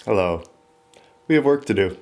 Hello. We have work to do.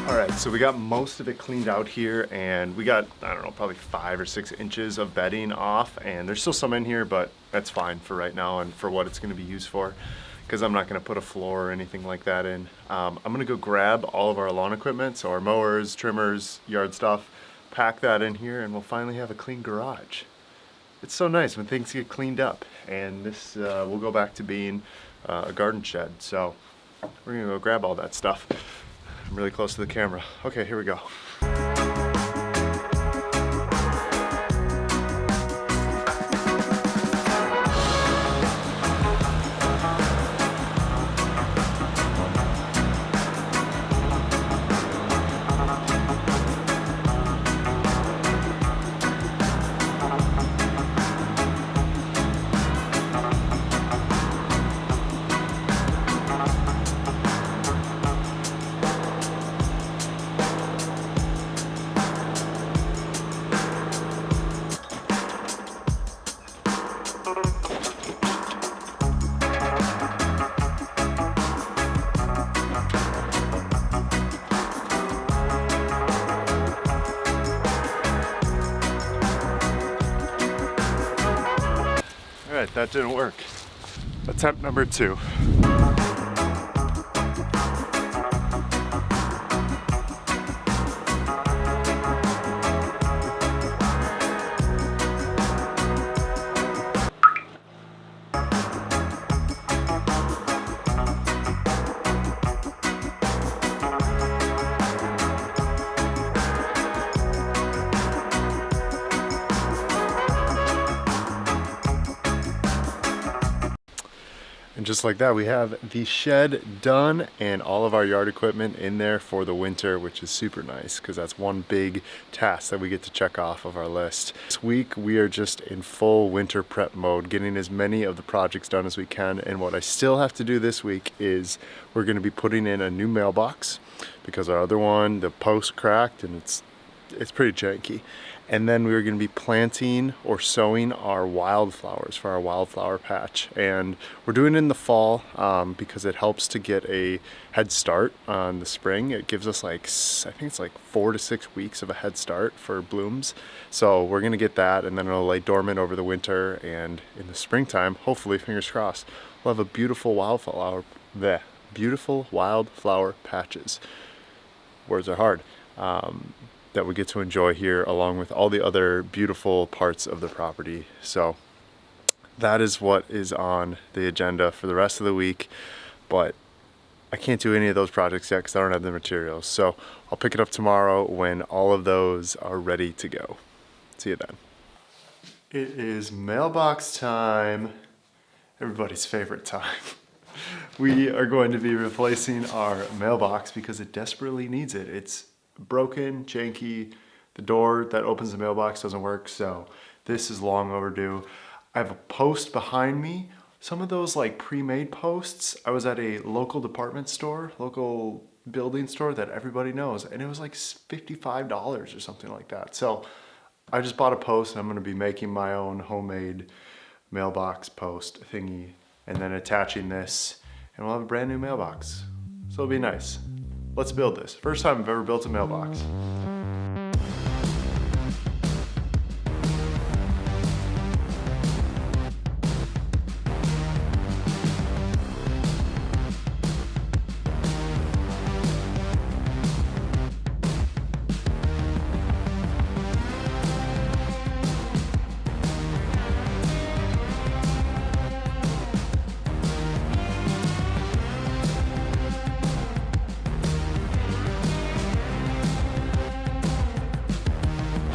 Alright, so we got most of it cleaned out here, and we got, I don't know, probably 5 or 6 inches of bedding off, and there's still some in here, but that's fine for right now and for what it's going to be used for, because I'm not going to put a floor or anything like that in. I'm going to go grab all of our lawn equipment, so our mowers, trimmers, yard stuff, pack that in here, and we'll finally have a clean garage. It's so nice when things get cleaned up, and this will go back to being a garden shed, so we're going to go grab all that stuff. I'm really close to the camera. Okay, here we go. Alright, that didn't work. Attempt number 2. And just like that, we have the shed done and all of our yard equipment in there for the winter, which is super nice because that's one big task that we get to check off of our list. This week, we are just in full winter prep mode, getting as many of the projects done as we can. And what I still have to do this week is we're going to be putting in a new mailbox because our other one, the post cracked and it's pretty janky. And then we were going to be planting or sowing our wildflowers for our wildflower patch. And we're doing it in the fall because it helps to get a head start on the spring. It gives us like, I think it's like 4 to 6 weeks of a head start for blooms. So we're going to get that, and then it'll lay dormant over the winter. And in the springtime, hopefully, fingers crossed, we'll have a beautiful wildflower patches. Words are hard. That we get to enjoy here along with all the other beautiful parts of the property. So that is what is on the agenda for the rest of the week, but I can't do any of those projects yet because I don't have the materials. So I'll pick it up tomorrow when all of those are ready to go. See you then. It is mailbox time, everybody's favorite time. We are going to be replacing our mailbox because it desperately needs it. It's broken, janky. The door that opens the mailbox doesn't work, so this is long overdue. I have a post behind me. Some of those like pre-made posts, I was at a local department store, local building store that everybody knows, and it was like $55 or something like that. So I just bought a post, and I'm gonna be making my own homemade mailbox post thingy and then attaching this, and we'll have a brand new mailbox. So it'll be nice. let's build this. First time I've ever built a mailbox.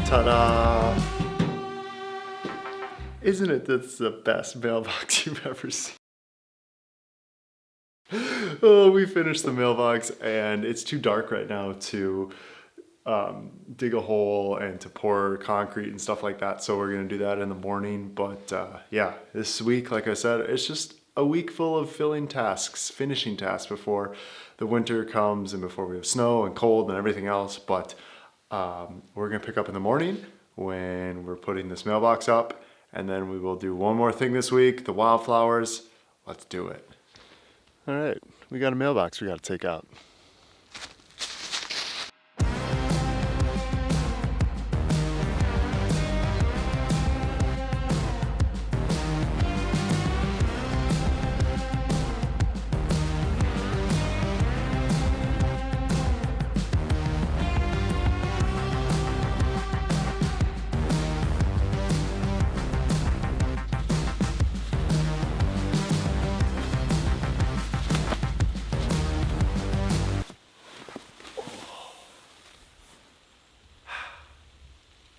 Ta-da! Isn't it that's the best mailbox you've ever seen? Oh, we finished the mailbox and it's too dark right now to dig a hole and to pour concrete and stuff like that. So we're gonna do that in the morning. But yeah, this week, like I said, it's just a week full of finishing tasks before the winter comes and before we have snow and cold and everything else. But we're gonna pick up in the morning when we're putting this mailbox up, and then we will do one more thing this week, the wildflowers. Let's do it. All right, we got a mailbox we gotta take out.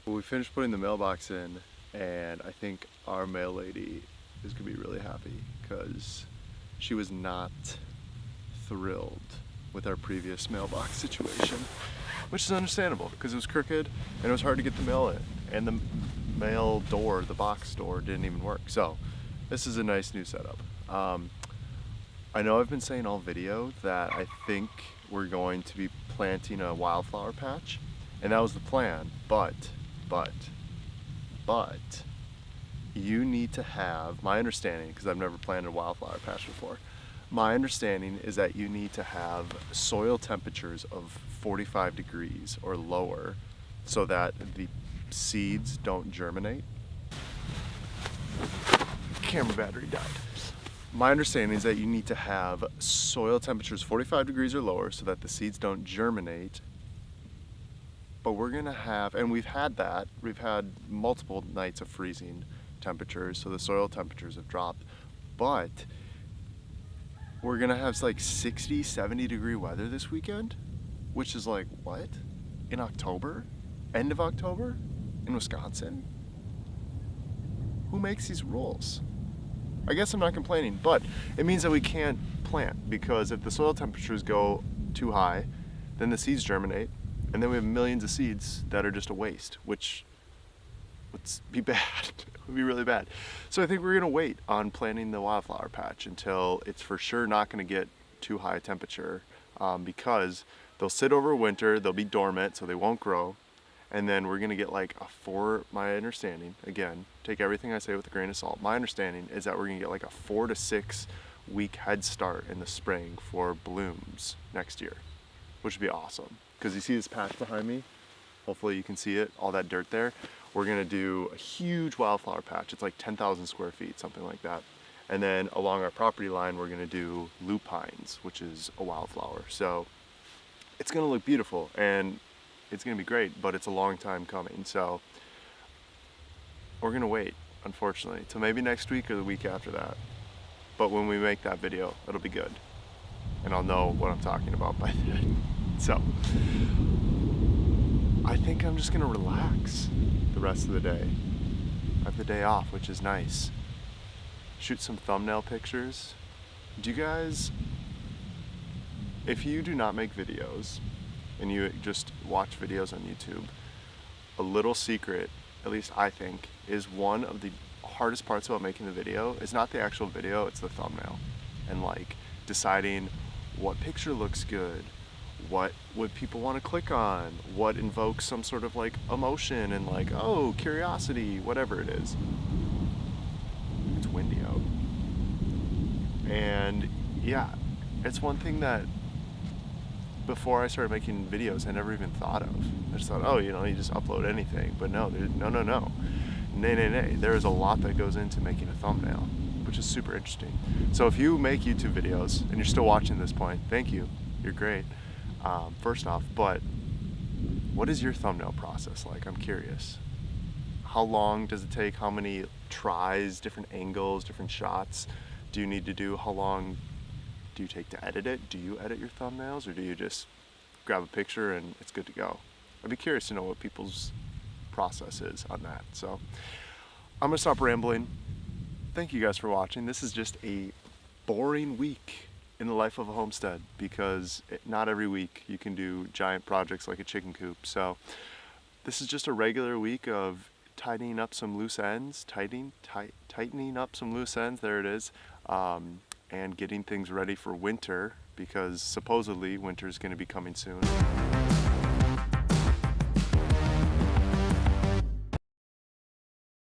We finished putting the mailbox in, and I think our mail lady is gonna be really happy because she was not thrilled with our previous mailbox situation, which is understandable because it was crooked and it was hard to get the mail in, and the mail door, the box door, didn't even work. So this is a nice new setup. I know I've been saying all video that I think we're going to be planting a wildflower patch, and that was the plan, but you need to have, my understanding, because I've never planted a wildflower patch before, my understanding is that you need to have soil temperatures of 45 degrees or lower so that the seeds don't germinate. Camera battery died. My understanding is that you need to have soil temperatures 45 degrees or lower so that the seeds don't germinate. But we're gonna have, and we've had multiple nights of freezing temperatures, so the soil temperatures have dropped, but we're gonna have like 60, 70 degree weather this weekend, which is like, what? In October? End of October? In Wisconsin? Who makes these rules? I guess I'm not complaining, but it means that we can't plant, because if the soil temperatures go too high, then the seeds germinate, and then we have millions of seeds that are just a waste, which would be bad. It would be really bad. So I think we're gonna wait on planting the wildflower patch until it's for sure not gonna get too high a temperature, because they'll sit over winter, they'll be dormant, so they won't grow. And then we're gonna get like my understanding, again, take everything I say with a grain of salt. My understanding is that we're gonna get like a 4 to 6 week head start in the spring for blooms next year, which would be awesome. Because you see this patch behind me? Hopefully you can see it, all that dirt there. We're gonna do a huge wildflower patch. It's like 10,000 square feet, something like that. And then along our property line, we're gonna do lupines, which is a wildflower. So it's gonna look beautiful and it's gonna be great, but it's a long time coming. So we're gonna wait, unfortunately, till maybe next week or the week after that. But when we make that video, it'll be good. And I'll know what I'm talking about by then. So I think I'm just gonna relax the rest of the day. I have the day off, which is nice. Shoot some thumbnail pictures. Do you guys, if you do not make videos and you just watch videos on YouTube, a little secret, at least I think, is one of the hardest parts about making the video is not the actual video, it's the thumbnail. And like deciding what picture looks good, what would people want to click on, what invokes some sort of like emotion and like, oh, curiosity, whatever it is. It's windy out. And yeah, it's one thing that before I started making videos I never even thought of. I just thought, oh, you know, you just upload anything. But no, dude, no. Nay. There is a lot that goes into making a thumbnail, which is super interesting. So if you make YouTube videos and you're still watching this point, thank you. You're great, first off. But what is your thumbnail process like? I'm curious. How long does it take? How many tries, different angles, different shots do you need to do? How long do you take to edit it? Do you edit your thumbnails, or do you just grab a picture and it's good to go? I'd be curious to know what people's process is on that. So I'm gonna stop rambling. Thank you guys for watching. This is just a boring week in the life of a homestead, because not every week you can do giant projects like a chicken coop. So this is just a regular week of tidying up some loose ends, tightening up some loose ends, there it is, and getting things ready for winter, because supposedly winter is going to be coming soon.